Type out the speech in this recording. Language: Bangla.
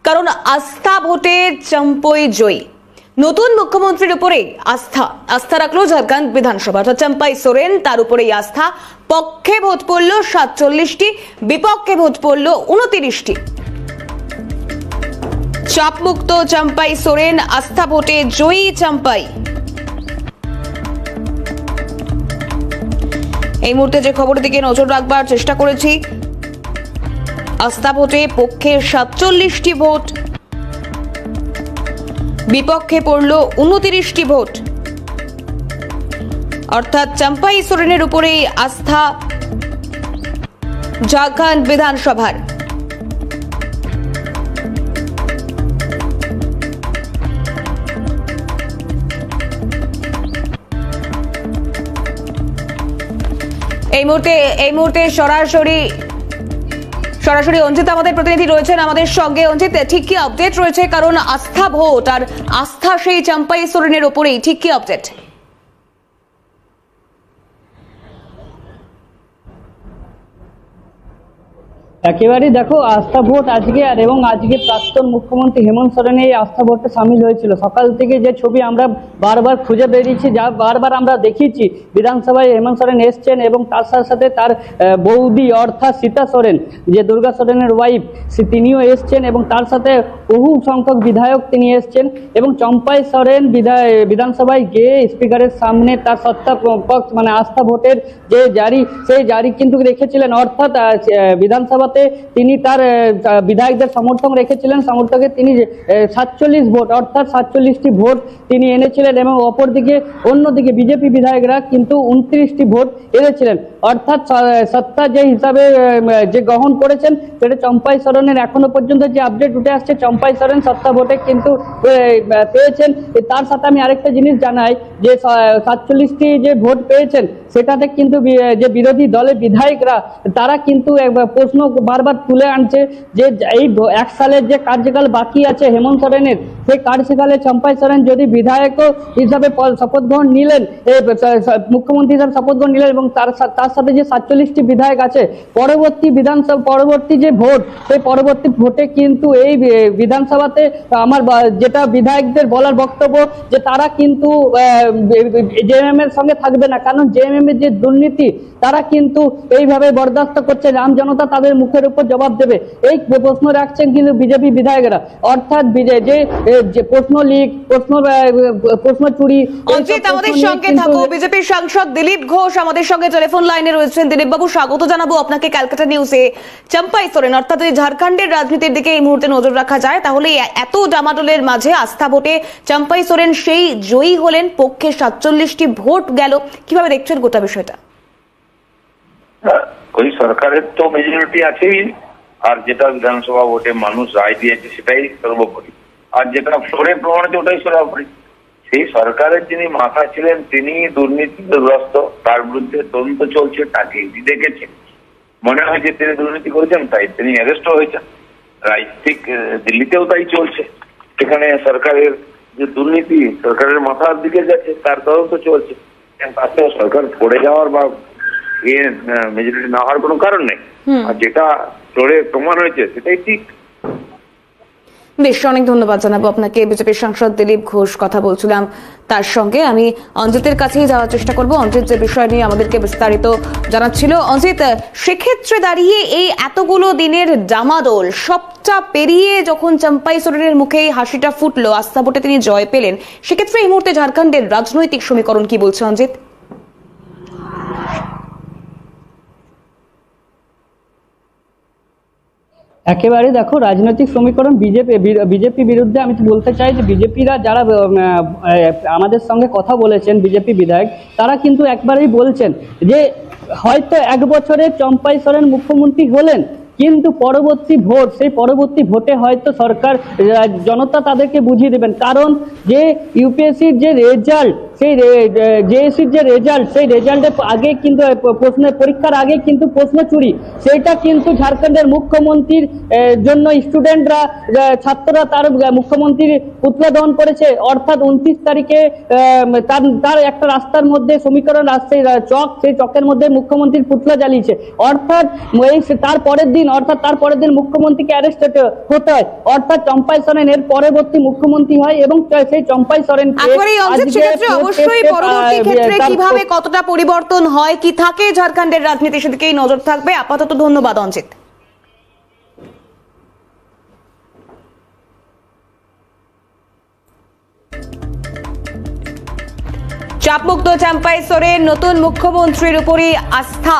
কারণ আস্থা ভোটে চম্পই জয়ী। নতুন মুখ্যমন্ত্রীর উপরে আস্থা রাখলো ঝাড়খণ্ড বিধানসভা। চম্পাই সোরেন, তার উপরেই আস্থা। পক্ষে ভোট পড়ল 47টি, বিপক্ষে ভোট পড়ল 29টি। চাপমুক্ত চম্পাই সোরেন, আস্থা ভোটে জয়ী চম্পাই। এই মুহূর্তে যে খবরের দিকে নজর রাখবার চেষ্টা করেছি, আস্থা ভোটে পক্ষে 47টি ভোট, বিপক্ষে পড়ল 29টি ভোট। অর্থাৎ চম্পাই সোরেনের উপরেই আস্থা ঝাড়খণ্ড বিধানসভার। এই মুহূর্তে সরাসরি অঞ্জিত আমাদের প্রতিনিধি রয়েছেন আমাদের সঙ্গে। অঞ্জিত, ঠিক কি আপডেট রয়েছে? কারণ আস্থা ভোট আর আস্থা সেই চম্পাই সোরেনের উপরেই, ঠিক কি আপডেট? একেবারেই দেখো, আস্থা ভোট আজকে এবং আজকে প্রাক্তন মুখ্যমন্ত্রী হেমন্ত সোরেন এই আস্থা ভোটে সামিল হয়েছিল। সকাল থেকে যে ছবি আমরা বারবার খুঁজে বেরিয়েছি, যা বারবার আমরা দেখিয়েছি, বিধানসভায় হেমন্ত সোরেন এসছেন এবং তার সাথে সাথে তার বৌদি অর্থাৎ সীতা সোরেন, যে দুর্গা সোরেনের ওয়াইফ, তিনিও এসছেন এবং তার সাথে বহু সংখ্যক বিধায়ক তিনি এসছেন এবং চম্পাই সোরেন বিধানসভায় গিয়ে স্পিকারের সামনে তার সত্তা মানে আস্থা ভোটের যে জারি, সেই জারি কিন্তু রেখেছিলেন। অর্থাৎ বিধানসভাতে তিনি তার বিধায়কদের সমর্থন রেখেছিলেন, সমর্থকে তিনি 47 ভোট অর্থাৎ 47টি ভোট তিনি এনেছিলেন এবং অপরদিকে অন্যদিকে বিজেপি বিধায়করা কিন্তু 29টি ভোট এনেছিলেন। অর্থাৎ সত্তা যে হিসাবে যে গ্রহণ করেছেন সেটা চম্পাই সোরেনের এখনো পর্যন্ত যে আপডেট উঠে আসছে, চম্পাই সোরেন সত্তা ভোটে কিন্তু পেয়েছেন। তার সাথে আমি আরেকটা জিনিস জানাই যে 47টি যে ভোট পেয়েছেন সেটাতে কিন্তু যে বিরোধী দলের বিধায়করা তারা কিন্তু প্রশ্ন বারবার তুলে আনছে যে এই 1 সালের যে কার্যকাল বাকি আছে হেমন্ত সোরেনের, সেই কার্যকালে চম্পাই সোরেন যদি বিধায়ক হিসাবে শপথ গ্রহণ নিলেন, মুখ্যমন্ত্রী হিসাবে শপথ গ্রহণ নিলেন এবং তার সাথে যে 47টি বিধায়ক আছে, পরবর্তী যে ভোট, সেই পরবর্তী ভোটে কিন্তু এই বিধানসভাতে আমার যেটা বিধায়কদের বলার বক্তব্য যে তারা কিন্তু জেএমএম এর সঙ্গে থাকবে না, কারণ জেএমএম এর যে দুর্নীতি তারা কিন্তু এইভাবে বরদাস্ত করছে, রাম জনতা তাদের মুখের উপর জবাব দেবে, এই প্রশ্ন রাখছেন কিন্তু বিজেপি বিধায়করা। অর্থাৎ যে প্রশ্ন লিক, প্রশ্ন চুরি। অঞ্জিত, আমাদের সঙ্গে থাকো। বিজেপির সাংসদ দিলীপ ঘোষ আমাদের সঙ্গে টেলিফোন লাইনে রয়েছেন। দিলীপ বাবু, স্বাগত জানাবো আপনাকে ক্যালকাটা নিউজে। চম্পাই সোরেন অর্থাৎ এই ঝাড়খণ্ডের রাজনীতির দিকে এই মুহূর্তে নজর রাখা যায়, তাহলে এত ডামাডোলের মাঝে আস্থা ভোটে চম্পাই সোরেন সেই জয়ী হলেন, পক্ষে 47টি ভোট গেল। কিভাবে দেখছেন গোটা বিষয়টা? ওই সরকারের তো মেজরিটি আছেই, আর যেটা বিধানসভা ভোটে মানুষ রায় দিয়েছে সেটাই সর্বোপরি, আর যেটা ফ্লোরে প্রমাণিত ওটাই সর্বোপরি। সেই সরকারের যিনি মাথা ছিলেন তিনি দুর্নীতিগ্রস্ত, তার বিরুদ্ধে তদন্ত চলছে, তাকে দেখেছে, মনে হয় যে তিনি দুর্নীতি করেছেন, তাই তিনি অ্যারেস্ট হয়েছেন। রাজনৈতিক দিল্লিতেও তাই চলছে, সেখানে সরকারের যে দুর্নীতি সরকারের মাথার দিকে যাচ্ছে তার তদন্ত চলছে। তাতে সরকার পড়ে যাওয়ার বা মেজরিটি না হওয়ার কোনো কারণ নেই, আর যেটা ফ্লোরে প্রমাণ হয়েছে সেটাই ঠিক। বেশ, অনেক ধন্যবাদ জানাবো আপনাকে। বিজেপির সাংসদ দিলীপ ঘোষ কথা বলছিলাম তার সঙ্গে। আমি অঞ্জিতের কাছেই যাওয়ার চেষ্টা করব। অঞ্জিত যে বিষয় নিয়ে আমাদেরকে বিস্তারিত জানাচ্ছিল। অঞ্জিত, সেক্ষেত্রে দাঁড়িয়ে এই এতগুলো দিনের ডামাডোল সবটা পেরিয়ে যখন চম্পাই সোরেনের মুখে হাসিটা ফুটলো, আস্থা ভোটে তিনি জয় পেলেন, সেক্ষেত্রে এই মুহূর্তে ঝাড়খণ্ডের রাজনৈতিক সমীকরণ কি বলছে অঞ্জিত? একেবারে দেখো, রাজনৈতিক সমীকরণ বিজেপি বিরুদ্ধে আমি বলতে চাই যে বিজেপিরা যারা আমাদের সঙ্গে কথা বলেছেন, বিজেপি বিধায়ক, তারা কিন্তু একবারেই বলছেন যে হয়তো 1 বছরে চম্পাই সোরেন মুখ্যমন্ত্রী হলেন, কিন্তু পরবর্তী ভোট, সেই পরবর্তী ভোটে হয়তো সরকার জনতা তাদেরকে বুঝিয়ে দেবেন, কারণ যে ইউপিএসসির যে রেজাল্ট সেই জেএসসির যে রেজাল্ট, সেই রেজাল্টের আগে কিন্তু পরীক্ষার আগে কিন্তু প্রশ্ন চুরি, সেইটা কিন্তু ঝাড়খণ্ডের মুখ্যমন্ত্রীর জন্য স্টুডেন্টরা, ছাত্ররা তার মুখ্যমন্ত্রীর পুতলা দহন করেছে। অর্থাৎ 29 তারিখে তার একটা রাস্তার মধ্যে সমীকরণ আসছে চক, সেই চকের মধ্যে মুখ্যমন্ত্রীর পুতলা জ্বালিয়েছে। অর্থাৎ তার পরের দিন মুখ্যমন্ত্রীকে অ্যারেস্ট হতে হয়। অর্থাৎ চম্পাই সরেন এর পরবর্তী মুখ্যমন্ত্রী হয় এবং সেই চম্পাই সরেন অবশ্যই পরবর্তী ক্ষেত্রে কিভাবে কতটা পরিবর্তন হয়, কি থাকে ঝাড়খণ্ডের রাজনীতি, সেদিকেই নজর থাকবে। আপাতত ধন্যবাদ অঞ্চিত। চাপমুক্ত চম্পাই সরেন, নতুন মুখ্যমন্ত্রীর উপরই আস্থা।